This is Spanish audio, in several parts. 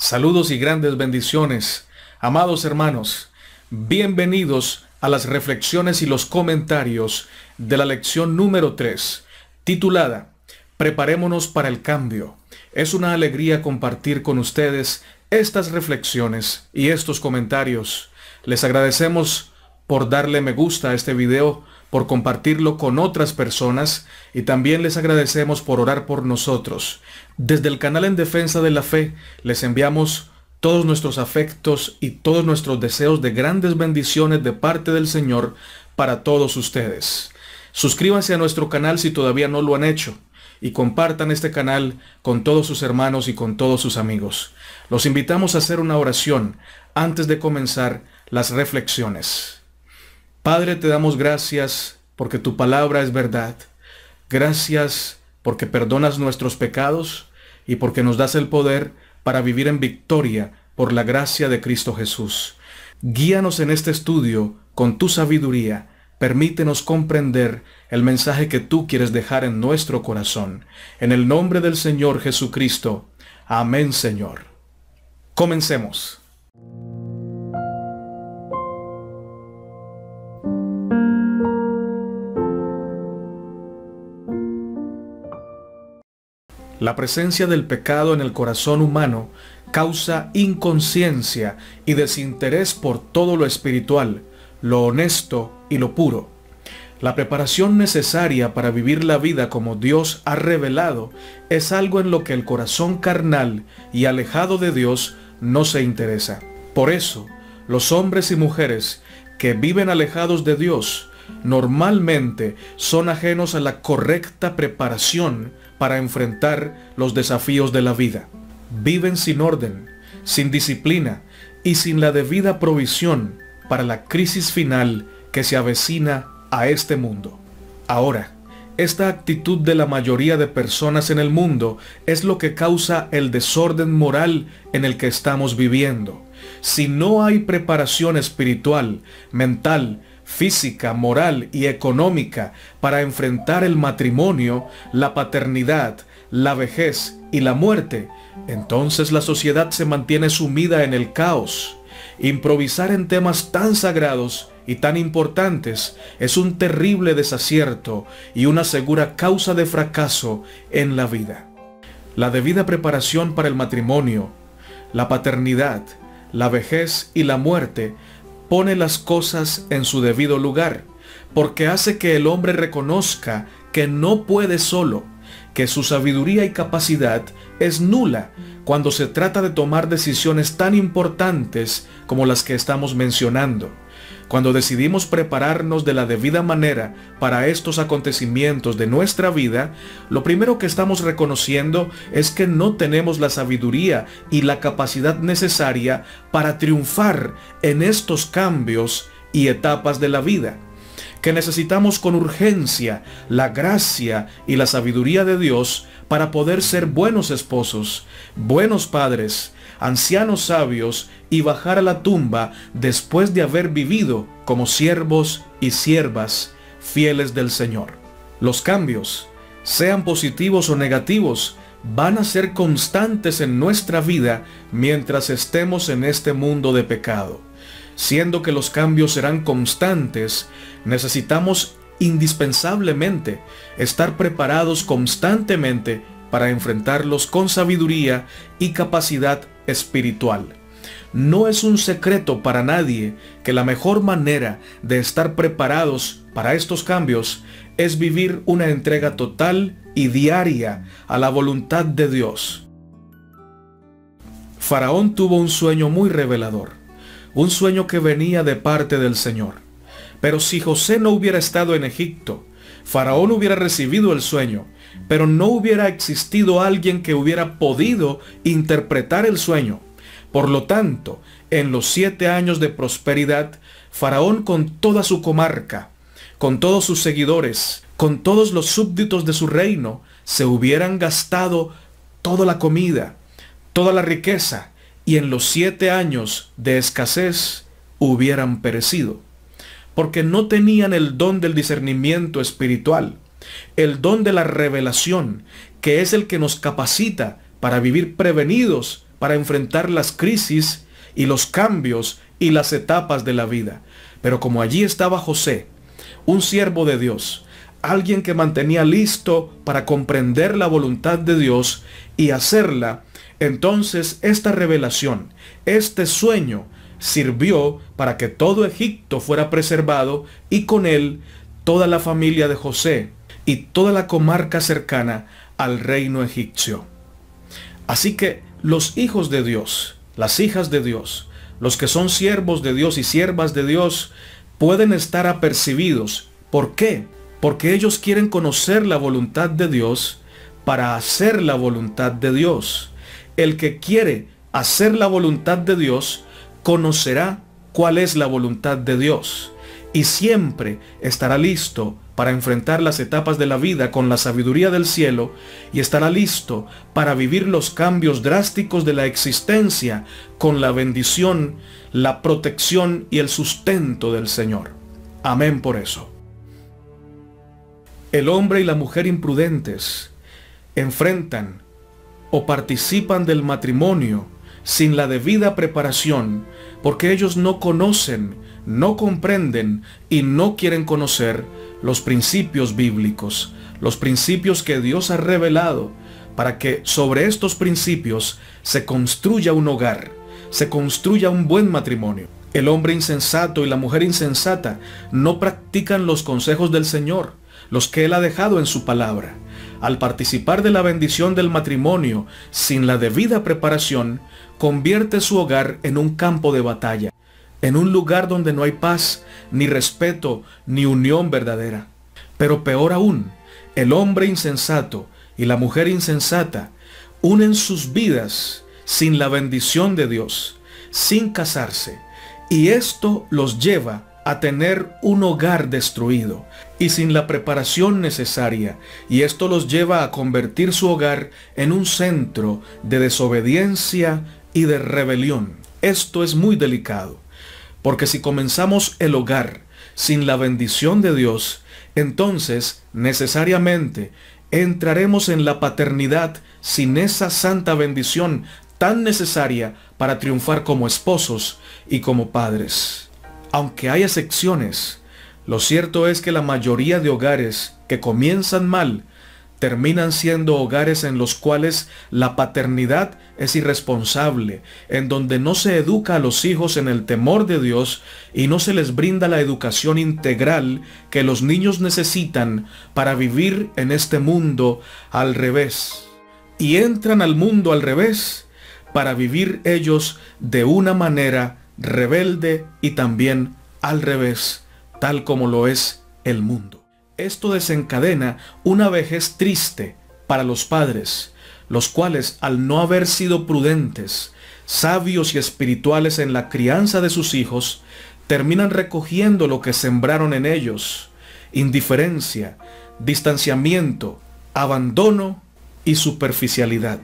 Saludos y grandes bendiciones, amados hermanos. Bienvenidos a las reflexiones y los comentarios de la lección número 3, titulada Preparémonos para el cambio. Es una alegría compartir con ustedes estas reflexiones y estos comentarios. Les agradecemos por darle me gusta a este video, por compartirlo con otras personas, y también les agradecemos por orar por nosotros. Desde el canal En Defensa de la Fe les enviamos todos nuestros afectos y todos nuestros deseos de grandes bendiciones de parte del Señor para todos ustedes. Suscríbanse a nuestro canal si todavía no lo han hecho y compartan este canal con todos sus hermanos y con todos sus amigos. Los invitamos a hacer una oración antes de comenzar las reflexiones. Padre, te damos gracias porque tu palabra es verdad. Gracias porque perdonas nuestros pecados y porque nos das el poder para vivir en victoria por la gracia de Cristo Jesús. Guíanos en este estudio con tu sabiduría. Permítenos comprender el mensaje que tú quieres dejar en nuestro corazón. En el nombre del Señor Jesucristo. Amén, Señor. Comencemos. La presencia del pecado en el corazón humano causa inconsciencia y desinterés por todo lo espiritual, lo honesto y lo puro. La preparación necesaria para vivir la vida como Dios ha revelado es algo en lo que el corazón carnal y alejado de Dios no se interesa. Por eso, los hombres y mujeres que viven alejados de Dios normalmente son ajenos a la correcta preparación para enfrentar los desafíos de la vida. Viven sin orden, sin disciplina y sin la debida provisión para la crisis final que se avecina a este mundo. Ahora, esta actitud de la mayoría de personas en el mundo es lo que causa el desorden moral en el que estamos viviendo. Si no hay preparación espiritual, mental, física, moral y económica para enfrentar el matrimonio, la paternidad, la vejez y la muerte, entonces la sociedad se mantiene sumida en el caos. Improvisar en temas tan sagrados y tan importantes es un terrible desacierto y una segura causa de fracaso en la vida. La debida preparación para el matrimonio, la paternidad, la vejez y la muerte pone las cosas en su debido lugar, porque hace que el hombre reconozca que no puede solo, que su sabiduría y capacidad es nula cuando se trata de tomar decisiones tan importantes como las que estamos mencionando. Cuando decidimos prepararnos de la debida manera para estos acontecimientos de nuestra vida, lo primero que estamos reconociendo es que no tenemos la sabiduría y la capacidad necesaria para triunfar en estos cambios y etapas de la vida. Que necesitamos con urgencia la gracia y la sabiduría de Dios para poder ser buenos esposos, buenos padres, ancianos sabios y bajar a la tumba después de haber vivido como siervos y siervas fieles del Señor. Los cambios, sean positivos o negativos, van a ser constantes en nuestra vida mientras estemos en este mundo de pecado. Siendo que los cambios serán constantes, necesitamos indispensablemente estar preparados constantemente para enfrentarlos con sabiduría y capacidad espiritual. No es un secreto para nadie que la mejor manera de estar preparados para estos cambios es vivir una entrega total y diaria a la voluntad de Dios. Faraón tuvo un sueño muy revelador, un sueño que venía de parte del Señor. Pero si José no hubiera estado en Egipto, Faraón hubiera recibido el sueño, pero no hubiera existido alguien que hubiera podido interpretar el sueño. Por lo tanto, en los 7 años de prosperidad, Faraón con toda su comarca, con todos sus seguidores, con todos los súbditos de su reino, se hubieran gastado toda la comida, toda la riqueza, y en los 7 años de escasez hubieran perecido, porque no tenían el don del discernimiento espiritual, el don de la revelación, que es el que nos capacita para vivir prevenidos para enfrentar las crisis y los cambios y las etapas de la vida. Pero como allí estaba José, un siervo de Dios, alguien que mantenía listo para comprender la voluntad de Dios y hacerla, entonces esta revelación, este sueño, sirvió para que todo Egipto fuera preservado y con él toda la familia de José y toda la comarca cercana al reino egipcio. Así que los hijos de Dios, las hijas de Dios, los que son siervos de Dios y siervas de Dios, pueden estar apercibidos. ¿Por qué? Porque ellos quieren conocer la voluntad de Dios para hacer la voluntad de Dios. El que quiere hacer la voluntad de Dios conocerá cuál es la voluntad de Dios y siempre estará listo para enfrentar las etapas de la vida con la sabiduría del cielo y estará listo para vivir los cambios drásticos de la existencia con la bendición, la protección y el sustento del Señor. Amén por eso. El hombre y la mujer imprudentes enfrentan o participan del matrimonio sin la debida preparación, porque ellos no conocen, no comprenden y no quieren conocer los principios bíblicos, los principios que Dios ha revelado, para que sobre estos principios se construya un hogar, se construya un buen matrimonio. El hombre insensato y la mujer insensata no practican los consejos del Señor, los que Él ha dejado en su palabra. Al participar de la bendición del matrimonio sin la debida preparación, convierte su hogar en un campo de batalla, en un lugar donde no hay paz, ni respeto, ni unión verdadera. Pero peor aún, el hombre insensato y la mujer insensata unen sus vidas sin la bendición de Dios, sin casarse, y esto los lleva a tener un hogar destruido y sin la preparación necesaria, y esto los lleva a convertir su hogar en un centro de desobediencia y de rebelión. Esto es muy delicado, porque si comenzamos el hogar sin la bendición de Dios, entonces necesariamente entraremos en la paternidad sin esa santa bendición tan necesaria para triunfar como esposos y como padres. Aunque hay excepciones, lo cierto es que la mayoría de hogares que comienzan mal terminan siendo hogares en los cuales la paternidad es irresponsable, en donde no se educa a los hijos en el temor de Dios y no se les brinda la educación integral que los niños necesitan para vivir en este mundo al revés. Y entran al mundo al revés para vivir ellos de una manera rebelde y también al revés, tal como lo es el mundo. Esto desencadena una vejez triste para los padres, los cuales al no haber sido prudentes, sabios y espirituales en la crianza de sus hijos, terminan recogiendo lo que sembraron en ellos: indiferencia, distanciamiento, abandono y superficialidad.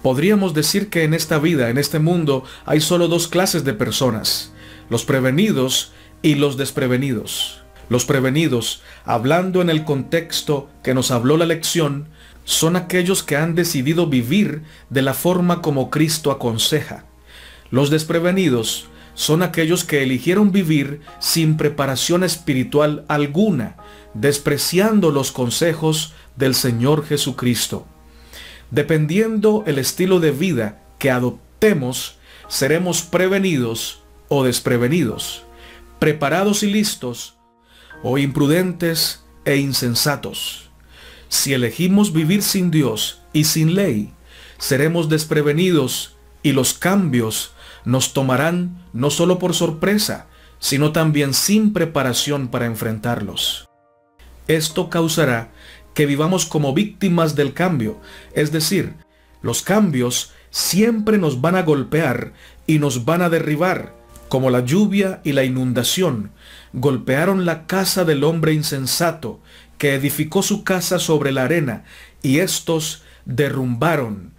Podríamos decir que en esta vida, en este mundo, hay solo dos clases de personas: los prevenidos y los desprevenidos. Los prevenidos, hablando en el contexto que nos habló la lección, son aquellos que han decidido vivir de la forma como Cristo aconseja. Los desprevenidos son aquellos que eligieron vivir sin preparación espiritual alguna, despreciando los consejos del Señor Jesucristo. Dependiendo el estilo de vida que adoptemos, seremos prevenidos o desprevenidos, preparados y listos o imprudentes e insensatos. Si elegimos vivir sin Dios y sin ley, seremos desprevenidos y los cambios nos tomarán no solo por sorpresa, sino también sin preparación para enfrentarlos. Esto causará que vivamos como víctimas del cambio, es decir, los cambios siempre nos van a golpear y nos van a derribar, como la lluvia y la inundación golpearon la casa del hombre insensato, que edificó su casa sobre la arena, y éstos derribaron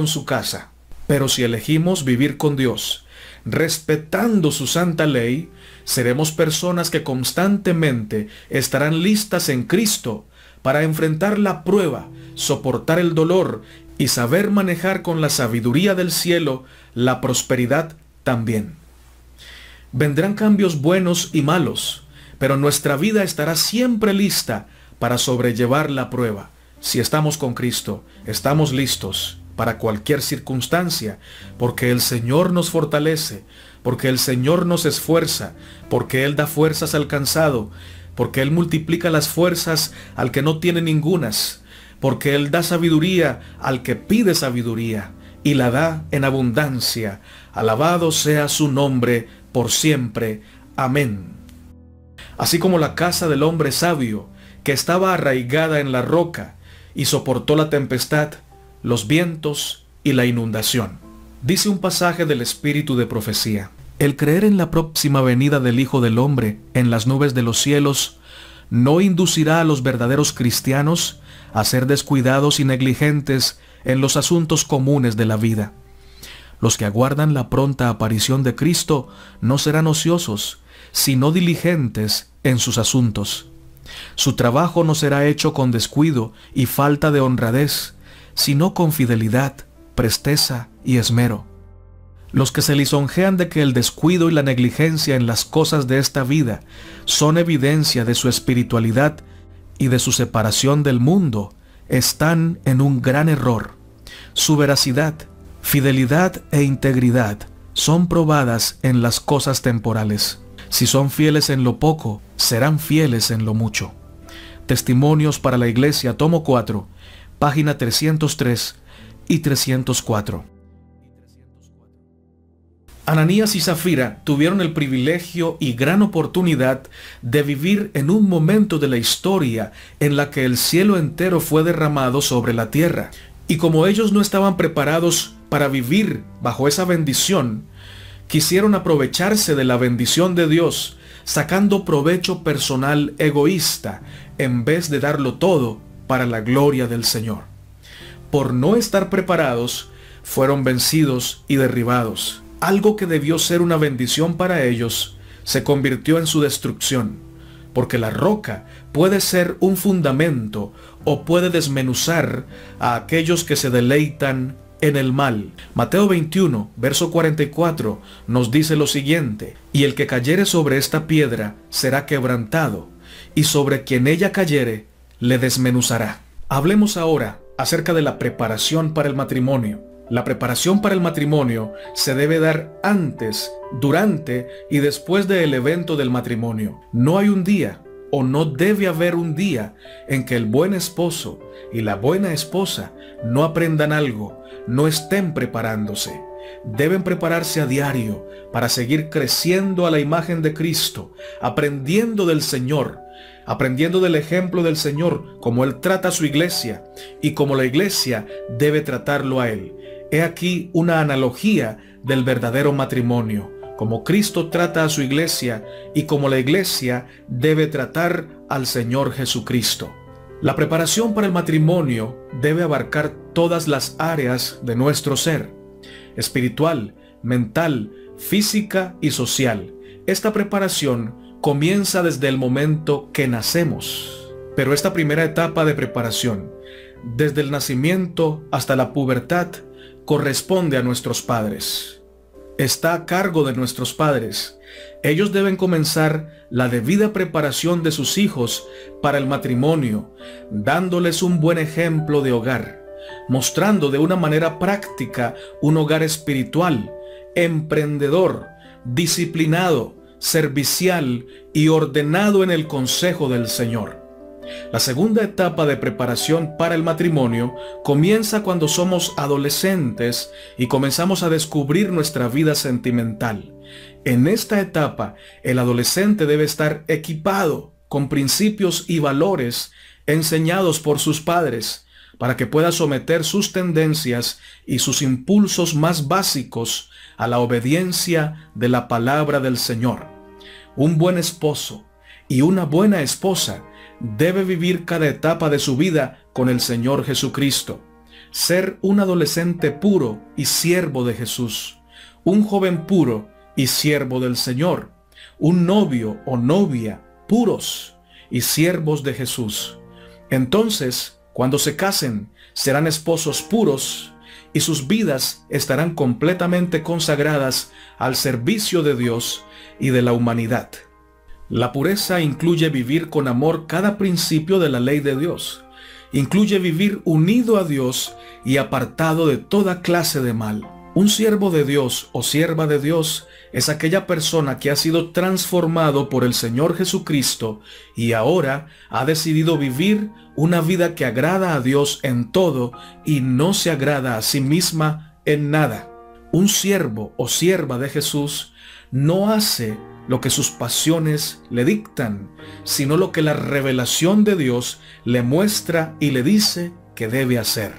su casa. Pero si elegimos vivir con Dios, respetando su santa ley, seremos personas que constantemente estarán listas en Cristo para enfrentar la prueba, soportar el dolor y saber manejar con la sabiduría del cielo la prosperidad también. Vendrán cambios buenos y malos, pero nuestra vida estará siempre lista para sobrellevar la prueba. Si estamos con Cristo, estamos listos para cualquier circunstancia, porque el Señor nos fortalece, porque el Señor nos esfuerza, porque Él da fuerzas al cansado, porque Él multiplica las fuerzas al que no tiene ningunas, porque Él da sabiduría al que pide sabiduría, y la da en abundancia. Alabado sea su nombre por siempre. Amén. Así como la casa del hombre sabio, que estaba arraigada en la roca, y soportó la tempestad, los vientos y la inundación. Dice un pasaje del Espíritu de Profecía: el creer en la próxima venida del Hijo del Hombre en las nubes de los cielos no inducirá a los verdaderos cristianos a ser descuidados y negligentes en los asuntos comunes de la vida. Los que aguardan la pronta aparición de Cristo no serán ociosos, sino diligentes en sus asuntos. Su trabajo no será hecho con descuido y falta de honradez, sino con fidelidad, presteza y esmero. Los que se lisonjean de que el descuido y la negligencia en las cosas de esta vida son evidencia de su espiritualidad y de su separación del mundo, están en un gran error. Su veracidad, fidelidad e integridad son probadas en las cosas temporales. Si son fieles en lo poco, serán fieles en lo mucho. Testimonios para la Iglesia, tomo 4, página 303 y 304. Ananías y Zafira tuvieron el privilegio y gran oportunidad de vivir en un momento de la historia en la que el cielo entero fue derramado sobre la tierra. Y como ellos no estaban preparados para vivir bajo esa bendición, quisieron aprovecharse de la bendición de Dios, sacando provecho personal egoísta, en vez de darlo todo para la gloria del Señor. Por no estar preparados, fueron vencidos y derribados. Algo que debió ser una bendición para ellos, se convirtió en su destrucción, porque la roca puede ser un fundamento o puede desmenuzar a aquellos que se deleitan en el mal. Mateo 21, verso 44, nos dice lo siguiente: y el que cayere sobre esta piedra será quebrantado, y sobre quien ella cayere le desmenuzará. Hablemos ahora acerca de la preparación para el matrimonio. La preparación para el matrimonio se debe dar antes, durante y después del evento del matrimonio. No hay un día, o no debe haber un día, en que el buen esposo y la buena esposa no aprendan algo, no estén preparándose. Deben prepararse a diario para seguir creciendo a la imagen de Cristo, aprendiendo del Señor, aprendiendo del ejemplo del Señor, como Él trata a su iglesia y como la iglesia debe tratarlo a Él. He aquí una analogía del verdadero matrimonio, como Cristo trata a su iglesia y como la iglesia debe tratar al Señor Jesucristo. La preparación para el matrimonio debe abarcar todas las áreas de nuestro ser: espiritual, mental, física y social. Esta preparación comienza desde el momento que nacemos. Pero esta primera etapa de preparación, desde el nacimiento hasta la pubertad, corresponde a nuestros padres. Está a cargo de nuestros padres. Ellos deben comenzar la debida preparación de sus hijos para el matrimonio, dándoles un buen ejemplo de hogar, mostrando de una manera práctica un hogar espiritual, emprendedor, disciplinado, servicial y ordenado en el consejo del Señor. La segunda etapa de preparación para el matrimonio comienza cuando somos adolescentes y comenzamos a descubrir nuestra vida sentimental. En esta etapa, el adolescente debe estar equipado con principios y valores enseñados por sus padres para que pueda someter sus tendencias y sus impulsos más básicos a la obediencia de la palabra del Señor. Un buen esposo y una buena esposa debe vivir cada etapa de su vida con el Señor Jesucristo. Ser un adolescente puro y siervo de Jesús. Un joven puro y siervo del Señor. Un novio o novia puros y siervos de Jesús. Entonces, Cuando se casen, serán esposos puros y sus vidas estarán completamente consagradas al servicio de Dios y de la humanidad. La pureza incluye vivir con amor cada principio de la ley de Dios. Incluye vivir unido a Dios y apartado de toda clase de mal. Un siervo de Dios o sierva de Dios es aquella persona que ha sido transformado por el Señor Jesucristo y ahora ha decidido vivir una vida que agrada a Dios en todo y no se agrada a sí misma en nada. Un siervo o sierva de Jesús no hace lo que sus pasiones le dictan, sino lo que la revelación de Dios le muestra y le dice que debe hacer.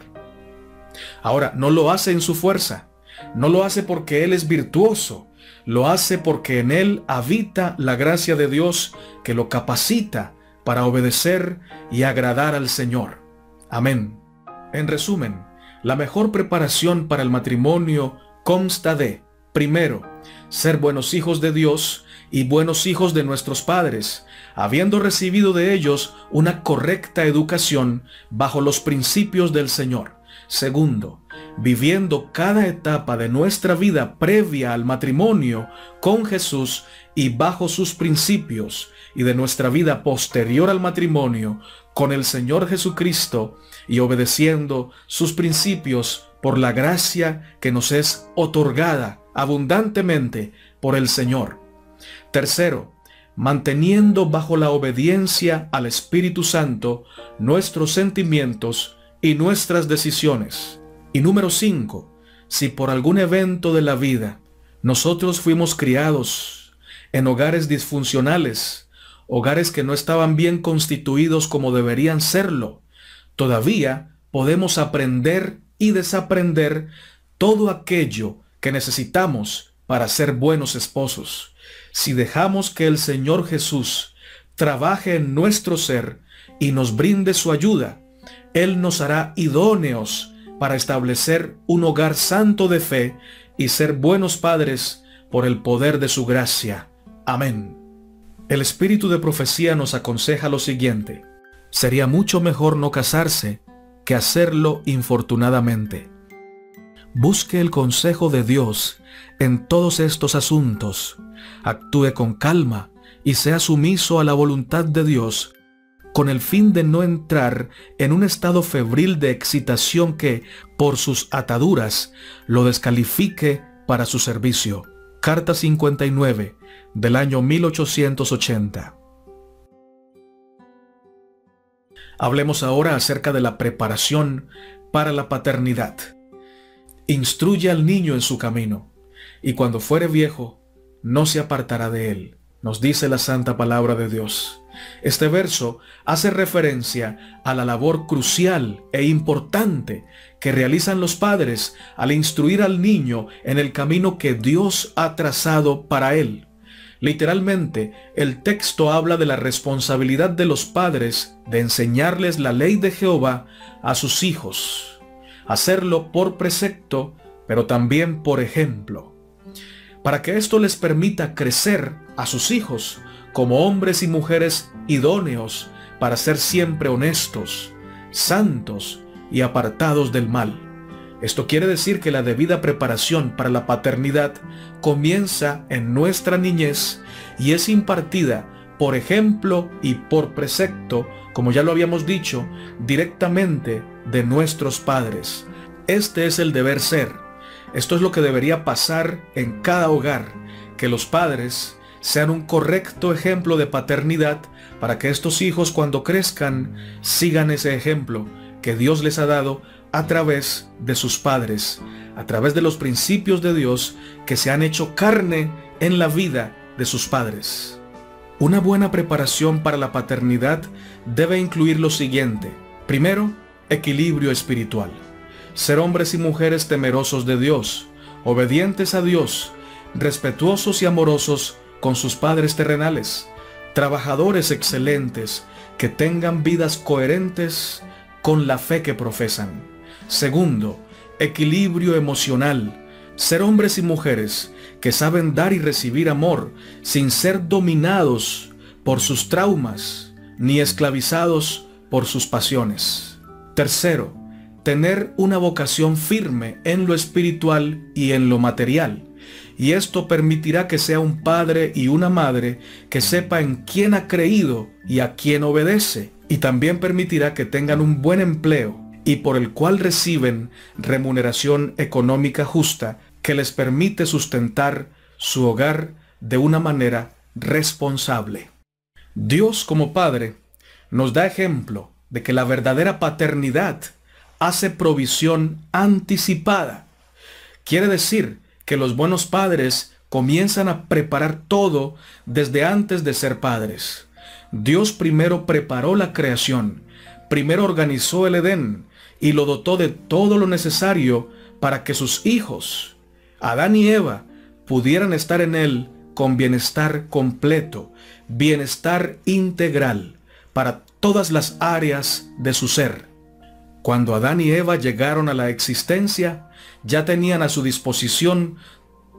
Ahora, no lo hace en su fuerza, no lo hace porque él es virtuoso, lo hace porque en él habita la gracia de Dios que lo capacita para obedecer y agradar al Señor. Amén. En resumen, la mejor preparación para el matrimonio consta de, primero, ser buenos hijos de Dios y buenos hijos de nuestros padres, habiendo recibido de ellos una correcta educación bajo los principios del Señor. Segundo, viviendo cada etapa de nuestra vida previa al matrimonio con Jesús y bajo sus principios, y de nuestra vida posterior al matrimonio con el Señor Jesucristo y obedeciendo sus principios por la gracia que nos es otorgada abundantemente por el Señor. Tercero, manteniendo bajo la obediencia al Espíritu Santo nuestros sentimientos y nuestras decisiones. Y número 5, si por algún evento de la vida nosotros fuimos criados en hogares disfuncionales, hogares que no estaban bien constituidos como deberían serlo, todavía podemos aprender y desaprender todo aquello que necesitamos para ser buenos esposos. Si dejamos que el Señor Jesús trabaje en nuestro ser y nos brinde su ayuda, Él nos hará idóneos para establecer un hogar santo de fe y ser buenos padres por el poder de su gracia. Amén. El espíritu de profecía nos aconseja lo siguiente: sería mucho mejor no casarse que hacerlo infortunadamente. Busque el consejo de Dios en todos estos asuntos. Actúe con calma y sea sumiso a la voluntad de Dios, con el fin de no entrar en un estado febril de excitación que, por sus ataduras, lo descalifique para su servicio. Carta 59 del año 1880. Hablemos ahora acerca de la preparación para la paternidad. Instruye al niño en su camino, y cuando fuere viejo, no se apartará de él, nos dice la santa palabra de Dios. Este verso hace referencia a la labor crucial e importante que realizan los padres al instruir al niño en el camino que Dios ha trazado para él. Literalmente, el texto habla de la responsabilidad de los padres de enseñarles la ley de Jehová a sus hijos. Hacerlo por precepto, pero también por ejemplo, para que esto les permita crecer a sus hijos como hombres y mujeres idóneos para ser siempre honestos, santos y apartados del mal. Esto quiere decir que la debida preparación para la paternidad comienza en nuestra niñez y es impartida por ejemplo y por precepto, como ya lo habíamos dicho, directamente de nuestros padres. Este es el deber ser. Esto es lo que debería pasar en cada hogar, que los padres sean un correcto ejemplo de paternidad para que estos hijos cuando crezcan sigan ese ejemplo que Dios les ha dado a través de sus padres, a través de los principios de Dios que se han hecho carne en la vida de sus padres. Una buena preparación para la paternidad debe incluir lo siguiente. Primero, equilibrio espiritual. Ser hombres y mujeres temerosos de Dios, obedientes a Dios, respetuosos y amorosos con sus padres terrenales, trabajadores excelentes que tengan vidas coherentes con la fe que profesan. Segundo, equilibrio emocional. Ser hombres y mujeres que saben dar y recibir amor sin ser dominados por sus traumas ni esclavizados por sus pasiones. Tercero, tener una vocación firme en lo espiritual y en lo material. Y esto permitirá que sea un padre y una madre que sepa en quién ha creído y a quién obedece. Y también permitirá que tengan un buen empleo y por el cual reciben remuneración económica justa que les permite sustentar su hogar de una manera responsable. Dios como Padre nos da ejemplo de que la verdadera paternidad hace provisión anticipada. Quiere decir que los buenos padres comienzan a preparar todo desde antes de ser padres. Dios primero preparó la creación, primero organizó el Edén y lo dotó de todo lo necesario para que sus hijos, Adán y Eva, pudieran estar en él con bienestar completo, bienestar integral para todas las áreas de su ser. Cuando Adán y Eva llegaron a la existencia, ya tenían a su disposición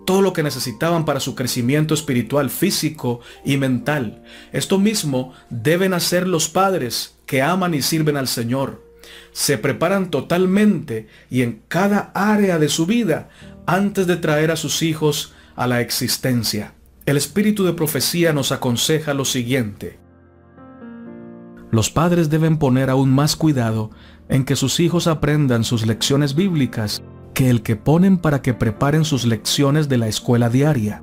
todo lo que necesitaban para su crecimiento espiritual, físico y mental. Esto mismo deben hacer los padres que aman y sirven al Señor. Se preparan totalmente y en cada área de su vida antes de traer a sus hijos a la existencia. El espíritu de profecía nos aconseja lo siguiente: los padres deben poner aún más cuidado en que sus hijos aprendan sus lecciones bíblicas que el que ponen para que preparen sus lecciones de la escuela diaria.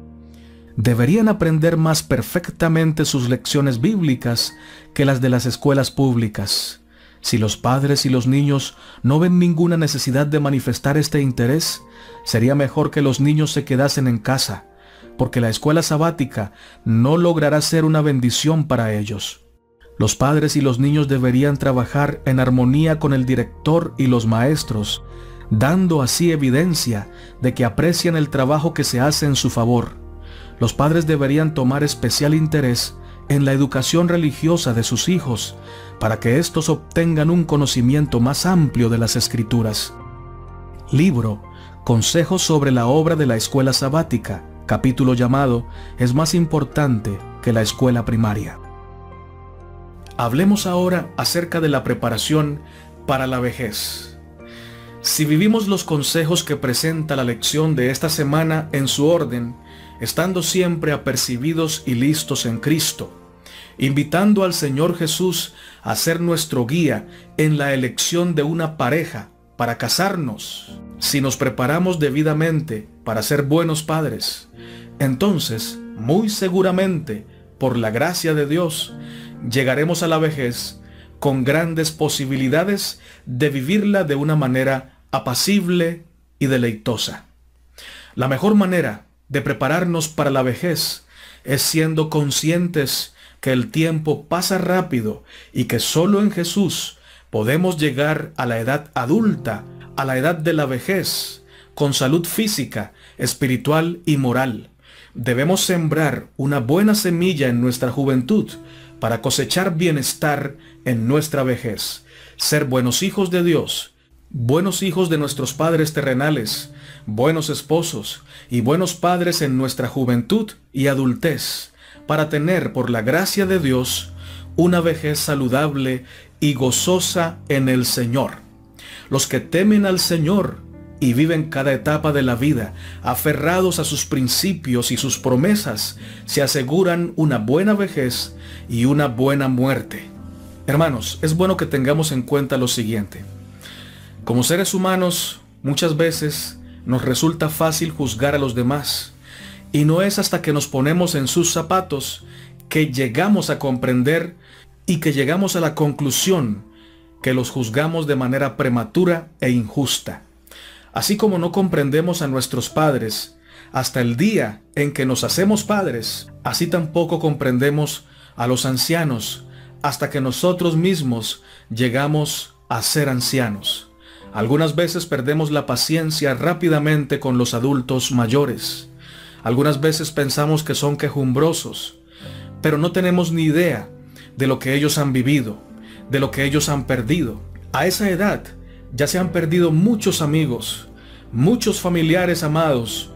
Deberían aprender más perfectamente sus lecciones bíblicas que las de las escuelas públicas. Si los padres y los niños no ven ninguna necesidad de manifestar este interés, sería mejor que los niños se quedasen en casa, porque la escuela sabática no logrará ser una bendición para ellos. Los padres y los niños deberían trabajar en armonía con el director y los maestros, dando así evidencia de que aprecian el trabajo que se hace en su favor. Los padres deberían tomar especial interés en la educación religiosa de sus hijos, para que éstos obtengan un conocimiento más amplio de las Escrituras. Libro Consejos sobre la obra de la escuela sabática, capítulo llamado Es más importante que la escuela primaria. Hablemos ahora acerca de la preparación para la vejez. Si vivimos los consejos que presenta la lección de esta semana en su orden, estando siempre apercibidos y listos en Cristo, invitando al Señor Jesús a ser nuestro guía en la elección de una pareja para casarnos, si nos preparamos debidamente para ser buenos padres, entonces, muy seguramente, por la gracia de Dios, llegaremos a la vejez con grandes posibilidades de vivirla de una manera apacible y deleitosa. La mejor manera de prepararnos para la vejez es siendo conscientes que el tiempo pasa rápido y que solo en Jesús podemos llegar a la edad adulta, a la edad de la vejez, con salud física, espiritual y moral. Debemos sembrar una buena semilla en nuestra juventud para cosechar bienestar en nuestra vejez, ser buenos hijos de Dios, buenos hijos de nuestros padres terrenales, buenos esposos y buenos padres en nuestra juventud y adultez, para tener, por la gracia de Dios, una vejez saludable y gozosa en el Señor. Los que temen al Señor y viven cada etapa de la vida aferrados a sus principios y sus promesas, se aseguran una buena vejez y una buena muerte. Hermanos, es bueno que tengamos en cuenta lo siguiente. Como seres humanos, muchas veces nos resulta fácil juzgar a los demás, y no es hasta que nos ponemos en sus zapatos que llegamos a comprender y que llegamos a la conclusión que los juzgamos de manera prematura e injusta. Así como no comprendemos a nuestros padres hasta el día en que nos hacemos padres, así tampoco comprendemos a los ancianos hasta que nosotros mismos llegamos a ser ancianos. Algunas veces perdemos la paciencia rápidamente con los adultos mayores. Algunas veces pensamos que son quejumbrosos, pero no tenemos ni idea de lo que ellos han vivido, de lo que ellos han perdido. A esa edad ya se han perdido muchos amigos, muchos familiares amados,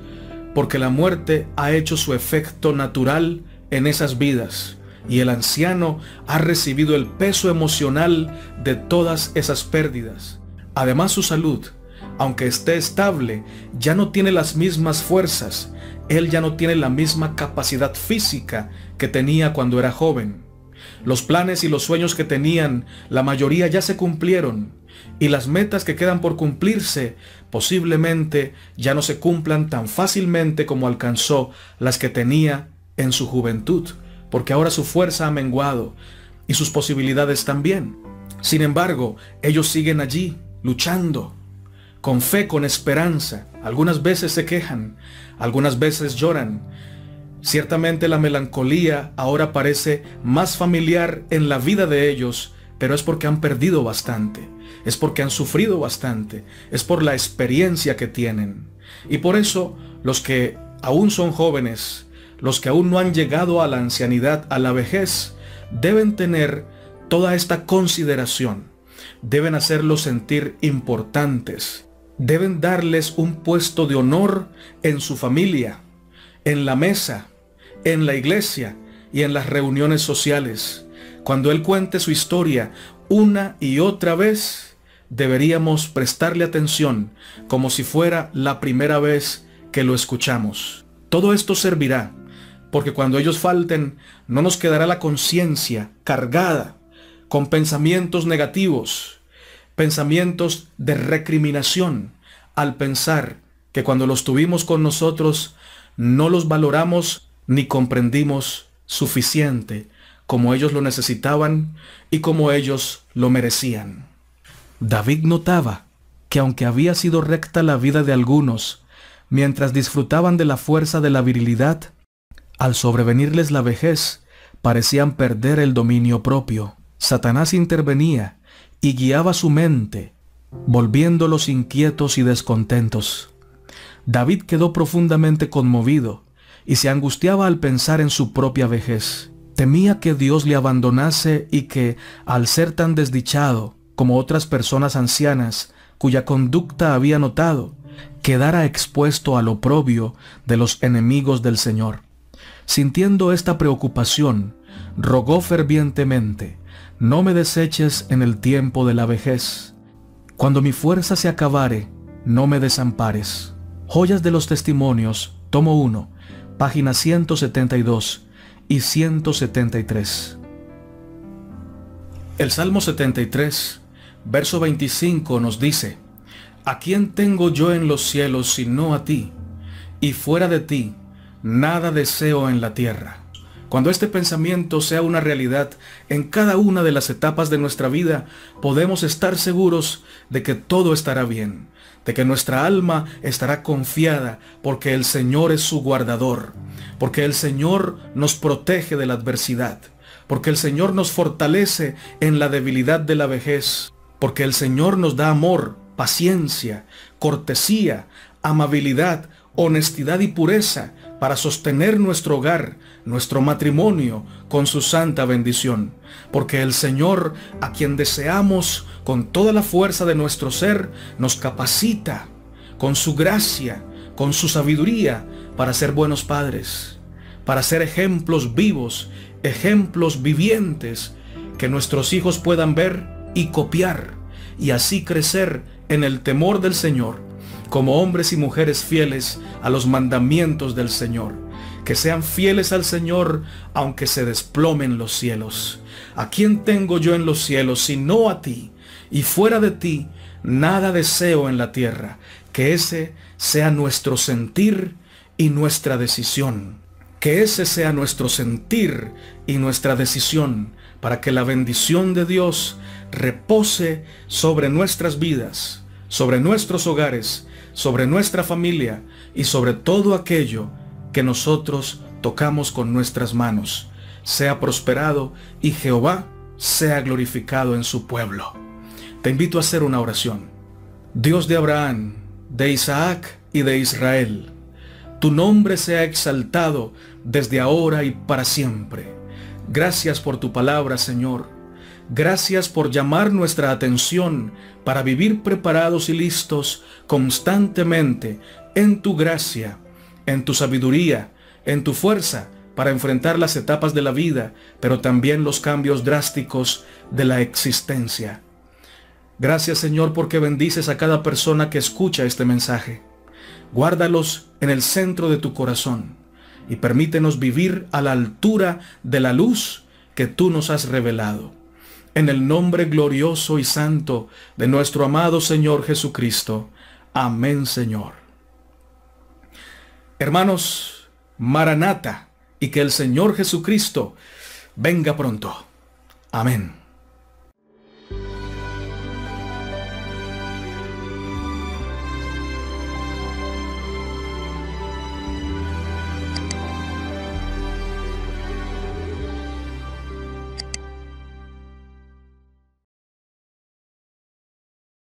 porque la muerte ha hecho su efecto natural en esas vidas y el anciano ha recibido el peso emocional de todas esas pérdidas. Además, su salud, aunque esté estable, ya no tiene las mismas fuerzas. Él ya no tiene la misma capacidad física que tenía cuando era joven. Los planes y los sueños que tenían, la mayoría ya se cumplieron, y las metas que quedan por cumplirse posiblemente ya no se cumplan tan fácilmente como alcanzó las que tenía en su juventud, porque ahora su fuerza ha menguado y sus posibilidades también. Sin embargo, ellos siguen allí, luchando, con fe, con esperanza. Algunas veces se quejan, algunas veces lloran. Ciertamente la melancolía ahora parece más familiar en la vida de ellos, pero es porque han perdido bastante, es porque han sufrido bastante, es por la experiencia que tienen. Y por eso los que aún son jóvenes, los que aún no han llegado a la ancianidad, a la vejez, deben tener toda esta consideración, deben hacerlos sentir importantes, deben darles un puesto de honor en su familia, en la mesa, en la iglesia y en las reuniones sociales. Cuando él cuente su historia una y otra vez, deberíamos prestarle atención como si fuera la primera vez que lo escuchamos. Todo esto servirá, porque cuando ellos falten, no nos quedará la conciencia cargada con pensamientos negativos, pensamientos de recriminación, al pensar que cuando los tuvimos con nosotros, no los valoramos ni comprendimos suficiente como ellos lo necesitaban y como ellos lo merecían. David notaba que aunque había sido recta la vida de algunos, mientras disfrutaban de la fuerza de la virilidad, al sobrevenirles la vejez, parecían perder el dominio propio. Satanás intervenía y guiaba su mente, volviéndolos inquietos y descontentos. David quedó profundamente conmovido y se angustiaba al pensar en su propia vejez. Temía que Dios le abandonase y que, al ser tan desdichado como otras personas ancianas cuya conducta había notado, quedara expuesto al oprobio de los enemigos del Señor. Sintiendo esta preocupación, rogó fervientemente: no me deseches en el tiempo de la vejez. Cuando mi fuerza se acabare, no me desampares. Joyas de los Testimonios, tomo 1, páginas 172 y 173. El Salmo 73, verso 25 nos dice: ¿a quién tengo yo en los cielos sino a ti? Y fuera de ti, nada deseo en la tierra. Cuando este pensamiento sea una realidad en cada una de las etapas de nuestra vida, podemos estar seguros de que todo estará bien, de que nuestra alma estará confiada porque el Señor es su guardador, porque el Señor nos protege de la adversidad, porque el Señor nos fortalece en la debilidad de la vejez, porque el Señor nos da amor, paciencia, cortesía, amabilidad, honestidad y pureza para sostener nuestro hogar, nuestro matrimonio con su santa bendición. Porque el Señor, a quien deseamos con toda la fuerza de nuestro ser, nos capacita con su gracia, con su sabiduría, para ser buenos padres, para ser ejemplos vivos, ejemplos vivientes, que nuestros hijos puedan ver y copiar, y así crecer en el temor del Señor, como hombres y mujeres fieles a los mandamientos del Señor, que sean fieles al Señor aunque se desplomen los cielos. ¿A quién tengo yo en los cielos sino a ti? Y fuera de ti, nada deseo en la tierra. Que ese sea nuestro sentir y nuestra decisión. Que ese sea nuestro sentir y nuestra decisión, para que la bendición de Dios repose sobre nuestras vidas, sobre nuestros hogares, sobre nuestra familia y sobre todo aquello que nosotros tocamos con nuestras manos. Sea prosperado y Jehová sea glorificado en su pueblo. Te invito a hacer una oración. Dios de Abraham, de Isaac y de Israel, tu nombre sea exaltado desde ahora y para siempre. Gracias por tu palabra, Señor. Gracias por llamar nuestra atención para vivir preparados y listos constantemente en tu gracia, en tu sabiduría, en tu fuerza para enfrentar las etapas de la vida, pero también los cambios drásticos de la existencia. Gracias, Señor, porque bendices a cada persona que escucha este mensaje. Guárdalos en el centro de tu corazón y permítenos vivir a la altura de la luz que tú nos has revelado. En el nombre glorioso y santo de nuestro amado Señor Jesucristo. Amén, Señor. Hermanos, Maranata, y que el Señor Jesucristo venga pronto. Amén.